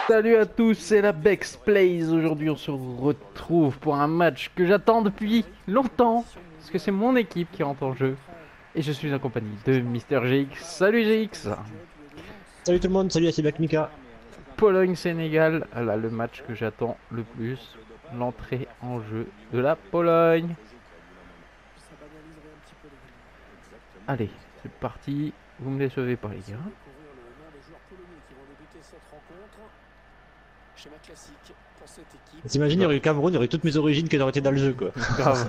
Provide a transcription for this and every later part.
Salut à tous, c'est la Bex Plays. Aujourd'hui, on se retrouve pour un match que j'attends depuis longtemps. Parce que c'est mon équipe qui rentre en jeu. Et je suis en compagnie de Mister GX. Salut GX. Salut tout le monde, salut, c'est Black Mika. Pologne-Sénégal. Là, le match que j'attends le plus. L'entrée en jeu de la Pologne. Allez, c'est parti. Vous me décevez pas, les gars. T'imagines, il y Bah, aurait eu le Cameroun, il y aurait toutes mes origines qui auraient été dans le jeu, quoi. grave.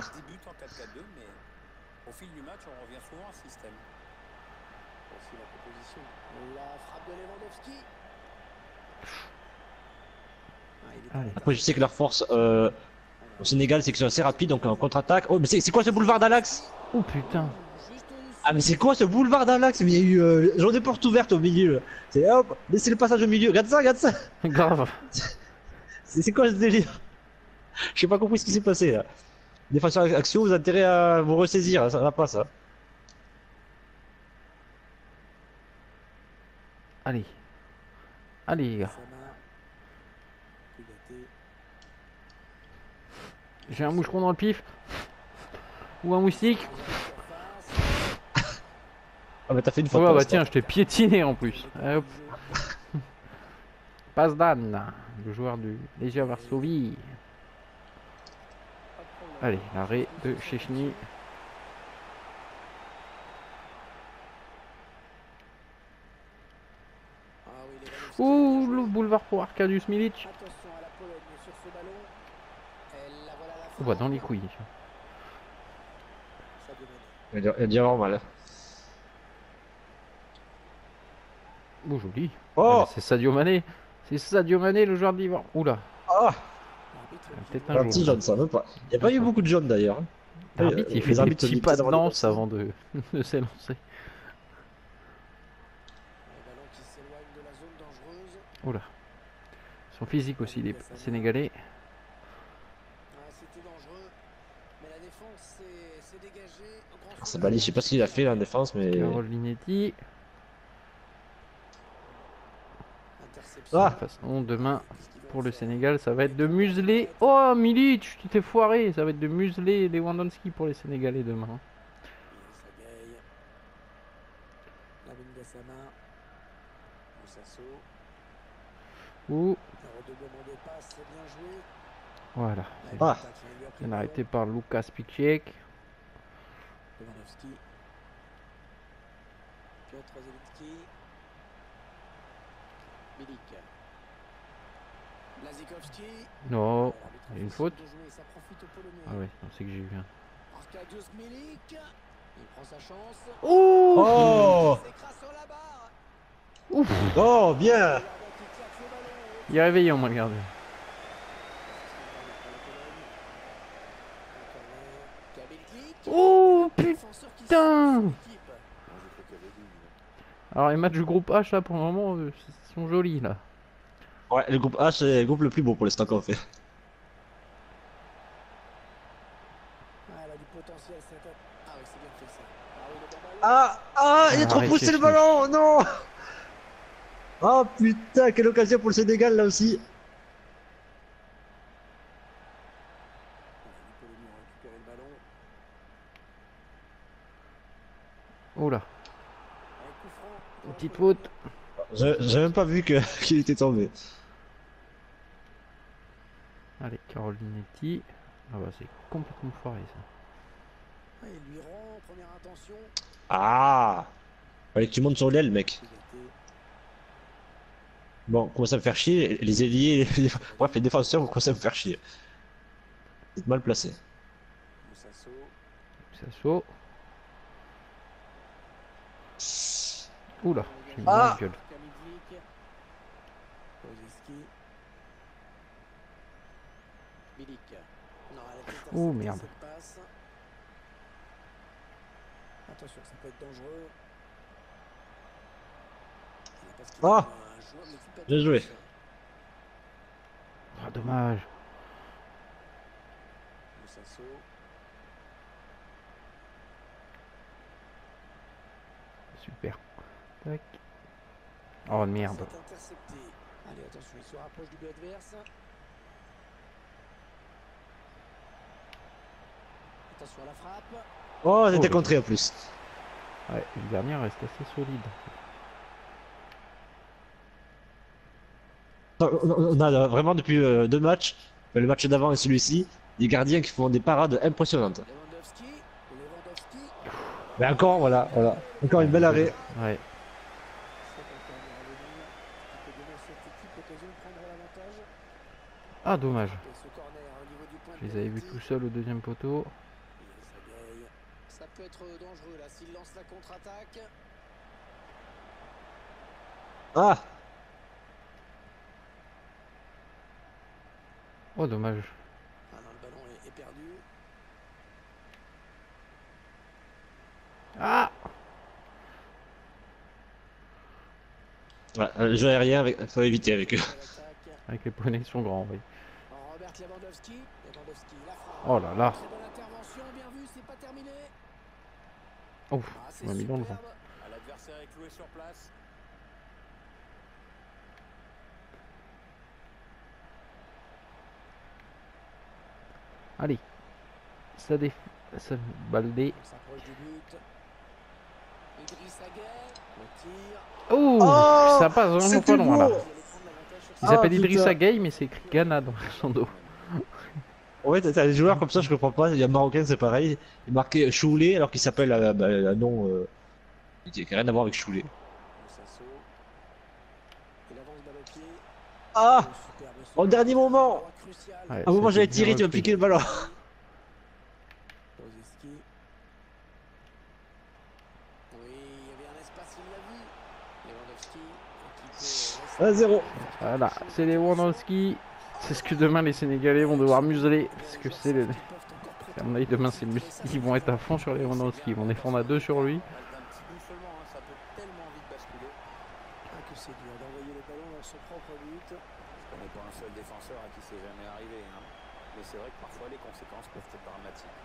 Allez. Après, je sais que leur force au Sénégal, c'est qu'ils sont assez rapides, donc en contre-attaque. Oh, mais c'est quoi ce boulevard d'Alax? Oh putain. Ah, mais c'est quoi ce boulevard d'Alax? Mais il y a eu genre des portes ouvertes au milieu. C'est hop, laissez le passage au milieu. Regarde ça, regarde ça. Grave. C'est quoi ce délire? J'ai pas compris ce qui s'est passé là. Défenseur action, vous avez intérêt à vous ressaisir, hein, ça va pas ça. Allez. Allez, les gars. J'ai un moucheron dans le pif. Ou un moustique. Ah, mais t'as fait une Oh faute là, pour bah l'instant. tiens, je t'ai piétiné en plus. Hop. Passe d'Anne, le joueur du Legia Varsovie. Allez, l'arrêt de Chechny. Ouh, le boulevard pour Arkadiusz Milic. Oh, bah dans les couilles. Il y a dû avoir mal. Oh, joli. Ah, mais Oh! c'est Sadio Mané. C'est Sadio Mané, le joueur d'Ivoire. Oula, Ah! peut-être un Un jaune petit là. jaune, ça veut pas. Il n'y a Même pas eu pas. beaucoup de jaunes d'ailleurs. L'arbitre, il fait Les des arbitres se petits disent pas peut-être de avoir des danse danses. avant de s'élancer. Oula. Ils sont physiques aussi, les Sénégalais. Ça balise, je sais pas ce qu'il a fait là en défense, mais. Carole Linetti. De toute Ah! façon, demain, pour le Sénégal, ça va être de museler. Oh, Milic, tu t'es foiré. Ça va être de museler Lewandowski pour les Sénégalais demain. Ouh, voilà. Ah! Bien arrêté par Lucas Piszczek. Non, il y a une faute. Ah ouais, c'est que j'ai eu un. Ouh, Oh! ouf, Oh, bien! il est réveillé, on m'a regardé. Oh putain! Alors les matchs du groupe H là pour le moment sont jolis là. Ouais, le groupe H, c'est le groupe le plus beau pour l'instant qu'on fait. Ah! Ah! Il a Ah, trop arrête poussé le Chechny. ballon! Non! Oh putain, quelle occasion pour le Sénégal là aussi! Oh là, une petite faute. J'ai même pas vu que qu'il était tombé. Allez, Carolinetti. Ah bah c'est complètement foiré ça. Ah! Fallait que tu montes sur l'aile, mec. Bon, commence à me faire chier. Les ailiers, bref, les défenseurs, vous commencez à me faire chier. Vous êtes mal placé. Ça saut. Oula, j'ai mis dans la Ah! gueule. Oh merde. Ah! Bien joué. Ah dommage. Super. Tac. Oh merde. Allez, attention, il se rapproche du but adverse. Attention à la frappe. Oh, Oh, c'était le- contré en plus. Ouais, le dernier reste assez solide. On a vraiment depuis 2 matchs, le match d'avant et celui-ci, des gardiens qui font des parades impressionnantes. Lewandowski. Lewandowski. Mais encore, voilà, voilà. Encore une belle arrêt. Ouais. C'est encore à venir. Qui peut donner à cette équipe l'occasion de prendre l'avantage. Ah, dommage. Et ce corner au niveau du point Je de les avais vus pénalty. tout seuls au deuxième poteau. Ça peut être dangereux là s'il lance la contre-attaque. Ah, Oh, dommage. Ah non, le ballon est perdu. Ah! voilà, le jeu aérien, faut éviter avec eux. De l'attaque. Avec les poneys qui sont grands, oui. Robert Lewandowski. Lewandowski, la frappe. Oh là là. Très bonne intervention, bien vu, c'est pas terminé. Oh, Ah, c'est on m'a mis dans le vent. superbe. Ah, l'adversaire est cloué sur place. Allez. Ça Baldé. On s'approche du but. Idriss Gueye. Le tir. Oh, Oh, ça passe vraiment c'était pas loin là. beau. Il allait prendre l'avantage sur Il Ah, s'appelle putain. Idrissa Gueye, mais c'est écrit Ghana dans son dos. Ouais, t'as des joueurs comme ça, je comprends pas. Il y a un Marocain, c'est pareil. Il est marqué Choulé alors qu'il s'appelle un nom qui n'a rien à voir avec Choulé. Sasso. Il avance balle au pied. Ah, Superbe au dernier moment. crucial. Ouais, À un moment, c'était j'allais bien tirer, tu m'as repris. piqué le ballon. Rosiski. Oui, il y avait un espace, il l'a vu. Lewandowski, qui peut rester. 1-0. Voilà, c'est les Lewandowski. C'est ce que demain les Sénégalais vont devoir museler. Parce que c'est le. À mon avis, demain, c'est ils vont être à fond sur les Lewandowski. Ils vont défendre à 2 sur lui. D'un petit bout seulement, hein, ça peut tellement vite basculer. Ah, que c'est dur d'envoyer le ballon dans son propre but. Je connais pas un seul défenseur à qui c'est jamais arrivé, hein. Mais c'est vrai que parfois les conséquences peuvent être dramatiques.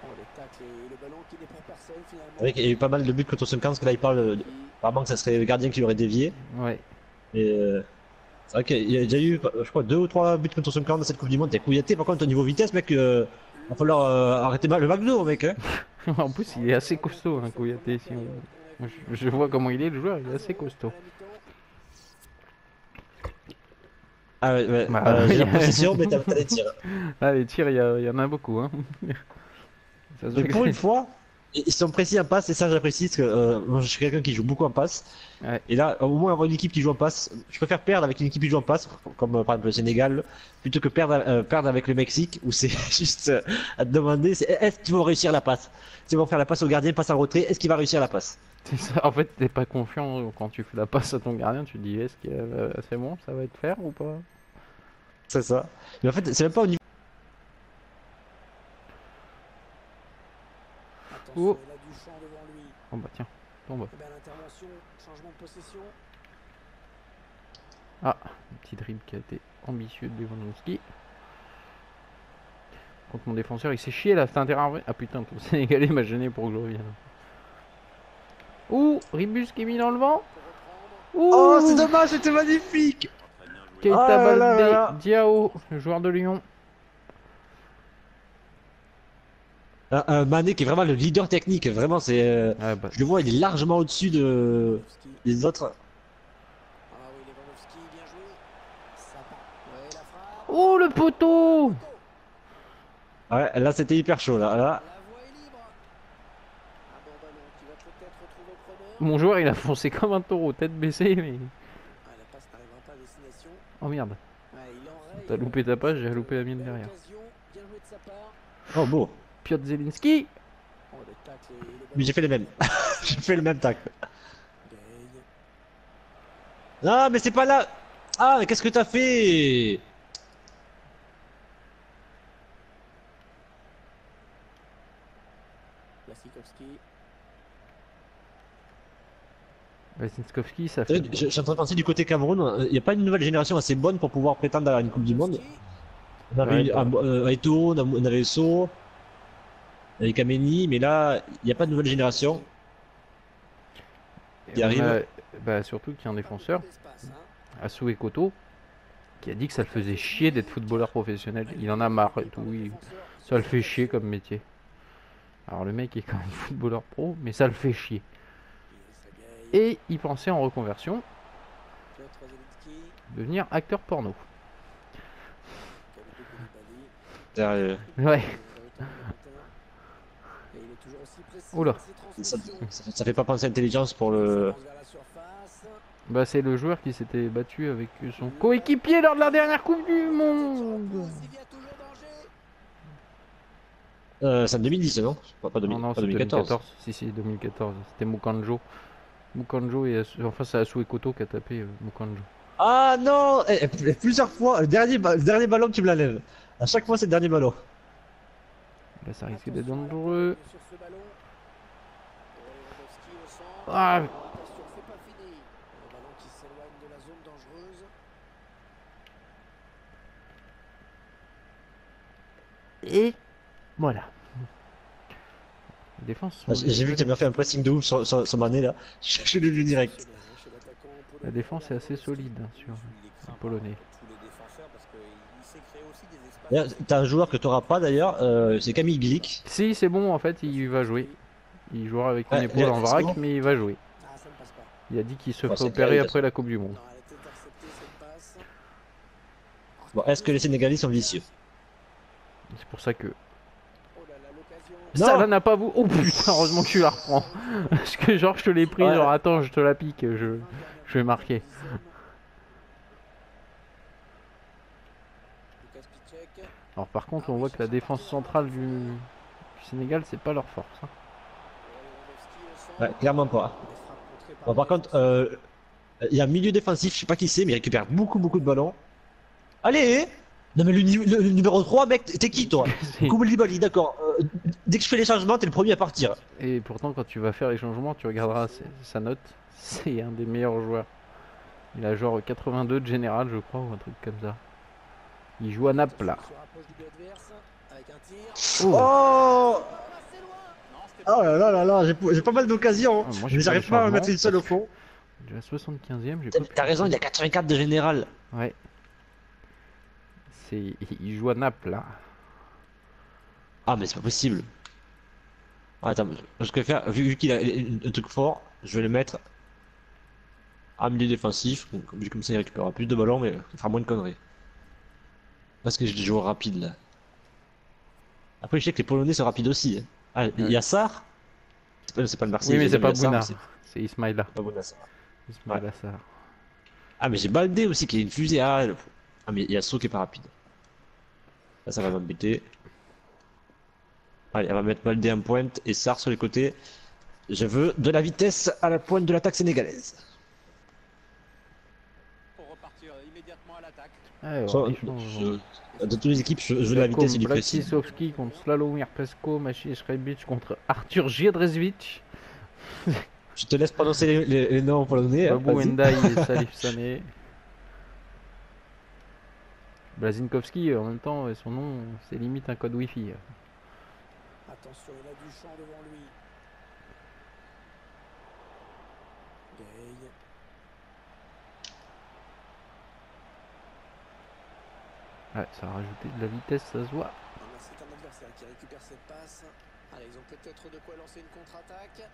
Oh, les tacles et le ballon qui n'est pour personne finalement. Avec, il y a eu pas mal de buts contre son camp, parce que là, il parle apparemment que ça serait le gardien qui l'aurait dévié. Ouais. Et c'est vrai qu'il y a déjà eu, je crois, 2 ou 3 buts contre son camp dans cette Coupe du Monde. T'es couillaté, par contre, au niveau vitesse, mec, va falloir arrêter le McDo, mec. Hein. En plus, il est assez costaud, hein, Kouyaté. Si on... Moi, je vois comment il est, le joueur, il est assez costaud. Ah ouais, ouais. Bah, J'ai la possession, mais t'as des tirs. Ah, les tirs, il y en a beaucoup. Hein. Ça se Mais voit pour que- une fois, ils sont précis en passe, et ça j'apprécie, parce que moi je suis quelqu'un qui joue beaucoup en passe. Ouais. Et là, au moins avoir une équipe qui joue en passe, je préfère perdre avec une équipe qui joue en passe, comme par exemple le Sénégal, plutôt que perdre avec le Mexique, où c'est juste à te demander, est-ce qu'ils vont réussir la passe? S'ils vont faire la passe au gardien, passe en retrait, est-ce qu'il va réussir la passe? C'est ça. En fait, t'es pas confiant quand tu fais la passe à ton gardien. Tu te dis, est-ce que c'est bon, ça va être faire ou pas? C'est ça. Mais en fait, c'est même pas au niveau. Attention, Oh. il a du champ devant lui. Oh bah tiens, tombe. Eh ben, l'intervention, changement de possession. Ah, un petit dribble qui a été ambitieux de Lewandowski. Contre mon défenseur, il s'est chié là, c'est intérêt en vrai. Ah putain, ton Sénégalais m'a gêné pour que je revienne. Ouh, Ribus qui est mis dans le vent. Ouh, Oh, c'est dommage, c'était magnifique! Keita Oh là là Baldé, là là. Diao, le joueur de Lyon. Un Mané qui est vraiment le leader technique, vraiment, c'est. Ah bah, Je le vois, il est largement au-dessus Lewandowski. des autres. Ah oui, Lewandowski, bien joué. Ça part. Ouais, la frappe. oh le poteau. Ouais, là c'était hyper chaud, là. La voie est libre. Un bon ballon qui va peut-être retrouver preneur. Mon joueur il a foncé comme un taureau, tête baissée, mais. Ah, la passe n'arrivera pas à destination. Oh merde, Ouais, il enraye. t'as loupé ta passe, j'ai loupé la mienne Belle derrière. occasion, bien joué de sa part. Oh, beau. Piotr Zelinski. Oh, le tacle et le ballon. Mais j'ai fait le même. J'ai fait le même tac. Gueye. Ah, mais c'est pas là. Ah, mais qu'est-ce que t'as fait? Lasikowski. Wasinskowski, ça Je fait. je suis en train de penser du côté Cameroun. Il n'y a pas une nouvelle génération assez bonne pour pouvoir prétendre à une Coupe du Monde. On avait Ouais, Eto'o, on avait So, on avait Kameni, mais là, il n'y a pas de nouvelle génération. Et qui on arrive. a- Bah surtout qu'il y a un défenseur. Asue Koto, qui a dit que ça le faisait chier d'être footballeur professionnel. Il en a marre et tout. Ça le fait chier comme métier. Alors le mec est quand même footballeur pro, mais ça le fait chier. Et il pensait en reconversion devenir acteur porno. Sérieux. Ouais. Oula. Ça fait pas penser à l'intelligence pour le. Bah c'est le joueur qui s'était battu avec son coéquipier lors de la dernière Coupe du Monde. C'est en 2010, non? Pas, Non, non, pas c'est 2014. 2014. Si, 2014. C'était Mukanjo. Mukanjo et enfin c'est Asue Koto qui a tapé Mukanjo. Ah non! Plusieurs fois, le dernier ballon que tu me la lèves. À chaque fois, c'est le dernier ballon. Là ça risque d'être dangereux. Ah. Et voilà. La défense. J'ai vu que tu as bien fait un pressing de ouf sur Mané là. Je l'ai vu direct. La défense est assez solide hein, sur les Polonais. T'as un joueur que t'auras pas d'ailleurs, c'est Camille Glick. Si c'est bon en fait, il va jouer. Il jouera avec une épaule en vrac, mais il va jouer. Il a dit qu'il se ferait opérer après la Coupe du Monde. Bon, est-ce que les Sénégalais sont vicieux? C'est pour ça que. Non. Ça là n'a pas vous. Oh putain, heureusement que tu la reprends. Parce que genre je te l'ai pris, Ouais. genre attends, je te la pique, je vais marquer. Alors par contre, on voit que la défense centrale du Sénégal, c'est pas leur force. Hein. Ouais, clairement pas. Bon, par contre, il y a un milieu défensif, je sais pas qui c'est, mais il récupère beaucoup de ballons. Allez! Non mais le numéro 3, mec, t'es qui toi? Koulibaly, d'accord. Dès que je fais les changements, t'es le premier à partir. Et pourtant, quand tu vas faire les changements, tu regarderas sa note. C'est un des meilleurs joueurs. Il a genre 82 de général, je crois, ou un truc comme ça. Il joue à Naples là. Oh! Oh là là là là, j'ai pas mal d'occasions. Ah, moi, Mais j'arrive pas à mettre une seule au fond. Déjà 75ème, j'ai T'as raison, il y a 84 de général. Ouais. Il joue à Naples là. Ah mais c'est pas possible. Ah, attends, ce que je vais faire, vu qu'il a un truc fort, je vais le mettre en milieu défensif. Comme ça il récupérera plus de ballons, mais il fera moins de conneries. Parce que j'ai des joueurs rapides là. Après je sais que les Polonais sont rapides aussi. Hein. Ah, il y a Sarr. C'est pas le Marseillais. Oui, mais c'est pas Sarr, Bouna. c'est C'est Ismaïla. pas Bouna, Sarr. Ismaïla Sarr. Ah mais j'ai Baldé aussi qui est une fusée. Ah mais il y a So qui est pas rapide. Là ça va m'embêter. Allez, on va mettre Baldé en pointe et Sarr sur les côtés. Je veux de la vitesse à la pointe de l'attaque sénégalaise. Pour repartir immédiatement à l'attaque. Ouais, Soit- ils changent. Dans toutes les équipes, je veux de la vitesse et du précis. Bratislavski contre Slalomir Pesko, Maciej Rebic contre Artur Jedrzejewicz, Je te laisse prononcer les noms polonais. Hein, Babou vas-y. Ndai et Salif Sané. Blazinkowski, en même temps, son nom, c'est limite un code Wi-Fi. Attention, il a du champ devant lui. Gay. Ouais, ça a rajouté de la vitesse, ça se voit. C'est un adversaire qui récupère cette passe. Allez, ils ont peut-être de quoi lancer une contre-attaque.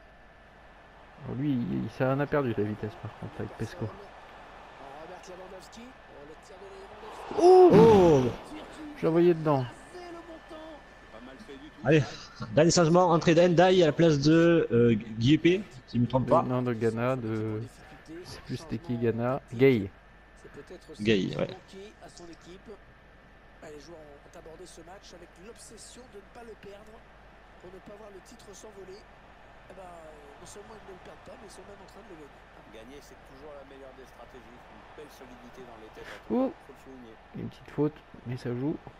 Alors lui, ça en a perdu la vitesse par contre avec Pesco. Robert Lewandowski. Oh, le tir de Lewandowski. Oh, Oh, je la voyais dedans. C'est le bon temps. Pas mal fait du tout. allez, dernier changement, entrée d'Endai à la place de Guépé, si je ne me trompe pas. Non, de Ghana, de. Je sais plus c'était qui Ghana. Gay. C'est peut-être Gay, ce qui ouais. manquait à son équipe. Les joueurs ont abordé ce match avec l'obsession de ne pas le perdre pour ne pas voir le titre s'envoler. Eh ben, non seulement ils ne le perdent pas, mais ils sont même en train de le gagner. Gagner, c'est toujours la meilleure des stratégies. Une belle solidité dans les têtes. Oh. Faut le souligner. Une petite faute, mais ça joue. Ah,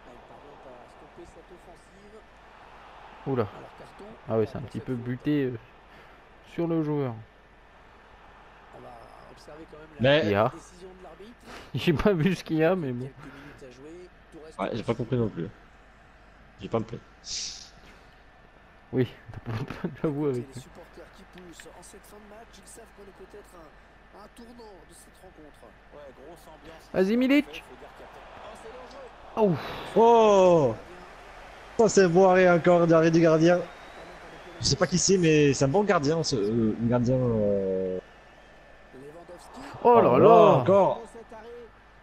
ils parviennent à stopper cette offensive. Oula. Alors, carton. Ah ouais, c'est un petit peu buté sur le joueur. On va observer quand même Mais- Il y a. décision de l'arbitre. J'ai pas vu ce qu'il y a, mais bon. Quelques minutes à jouer. Tout reste Ouais, j'ai pas compris non plus. J'ai pas me plaît. Oui, j'avoue avec. Les supporters qui poussent en cette fin de match, ils savent qu'on est peut-être Un tournant de cette rencontre. Ouais, grosse ambiance. Vas-y, Milic. Il faut dire qu'il y a peut-être- Oh, Oh, ça c'est boiré encore d'arrêt du gardien. Je sais pas qui c'est, mais c'est un bon gardien, un gardien. Lewandowski. oh là là. Encore. Cet arrêt,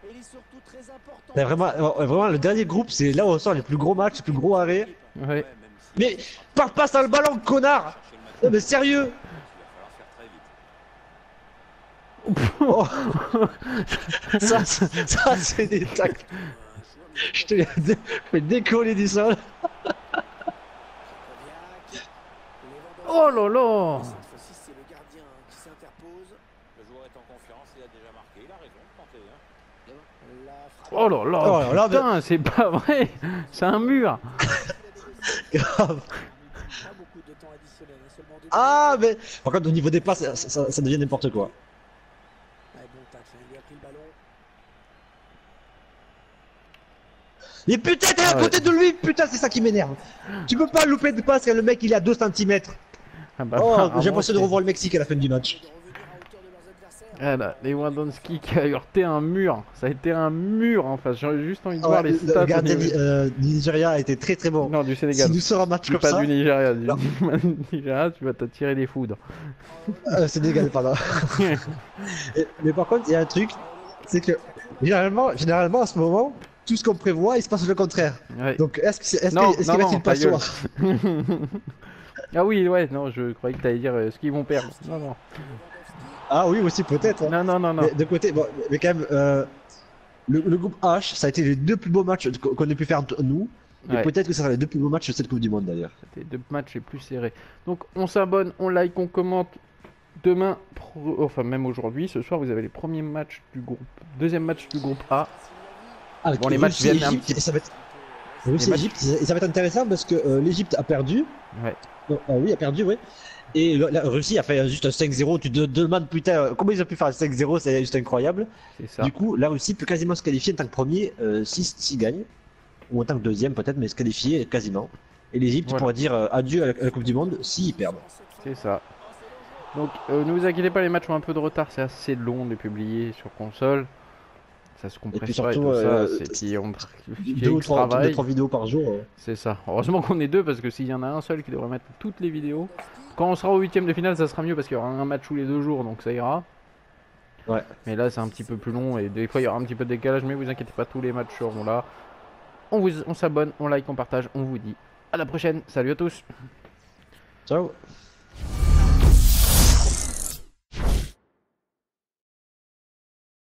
et il est surtout très important. C'est vraiment le dernier groupe, c'est là où on sort les plus gros matchs, les plus gros arrêts. Ouais. même si- Mais pars pas sur le ballon, connard! Chercher le match, Non mais sérieux! il va falloir faire très vite. Oh, ça c'est des tacles. Je te fais décoller du sol. Oh là là. Cette fois-ci, c'est le gardien qui s'interpose. Le joueur est en confiance, il a déjà marqué, il a raison de tenter. Hein. La frappe. Oh là là. Oh là là, Putain, c'est pas vrai. C'est un mur. Grave. Pas beaucoup de temps additionnel, hein, seulement 2 Ah mais par contre au niveau des passes, ça devient n'importe quoi. bon tacle, il lui a pris le ballon. Mais putain t'es à Ah côté de lui, putain c'est ça qui m'énerve. Tu peux pas louper de passe quand le mec il est à 2 cm. Ah bah, Oh apparemment, j'ai l'impression de c'est- revoir le Mexique à la fin du match. De revenir à hauteur de leurs adversaires. Ah là, Lewandowski qui a heurté un mur. Ça a été un mur en face. J'aurais juste envie de voir Ouais, les stats. le gardien au niveau- du Nigeria a été très très bon. Non, du Si Sénégal. nous sort un match comme Pas ça, du Nigeria. Du Non. Nigeria, tu vas t'attirer des foudres. Sénégal pardon. Mais par contre il y a un truc, c'est que généralement à ce moment, tout ce qu'on prévoit il se passe le contraire. Ouais. Donc est-ce Non, qu'il non, va-t-il ta pas gueule. soir? Ah oui, ouais, non, je croyais que t'allais dire ce qu'ils vont perdre. Non, non. Ah oui aussi peut-être. Hein. Non, non, non, non. Mais de côté, bon, mais quand même, le groupe H, ça a été les 2 plus beaux matchs qu'on ait pu faire nous. Et Ouais. peut-être que ça sera les 2 plus beaux matchs de cette Coupe du Monde d'ailleurs. C'était deux matchs les plus serrés. Donc, on s'abonne, on like, on commente. Demain, enfin même aujourd'hui, ce soir, vous avez les premiers matchs du groupe, deuxième match du groupe A. Avec Bon, les matchs Russie, viennent un Égypte, petit peu. et ça va être... Les Russie, matchs- Égypte, et ça va être intéressant parce que l'Égypte a perdu. Ouais. Non, oui, a perdu, oui. Et la Russie a fait juste un 5-0. Tu te demandes, putain, comment ils ont pu faire un 5-0? C'est juste incroyable. C'est ça. Du coup, la Russie peut quasiment se qualifier en tant que premier s'il gagne. Ou en tant que deuxième, peut-être, mais se qualifier quasiment. Et l'Égypte Voilà. pourra dire adieu à la Coupe du Monde s'ils perdent. C'est ça. Donc, ne vous inquiétez pas, les matchs ont un peu de retard. C'est assez long de publier sur console. Ça se compresse puis pas et surtout, tout ça. euh, C'est qui ont Deux ou trois vidéos par jour. C'est ça. Heureusement qu'on est deux parce que s'il y en a un seul qui devrait mettre toutes les vidéos. Quand on sera au huitième de finale, ça sera mieux parce qu'il y aura un match tous les 2 jours, donc ça ira. Ouais. Mais là, c'est un petit peu plus long et des fois, il y aura un petit peu de décalage. Mais vous inquiétez pas, tous les matchs seront là. On s'abonne, on like, on partage, on vous dit à la prochaine. Salut à tous. Ciao.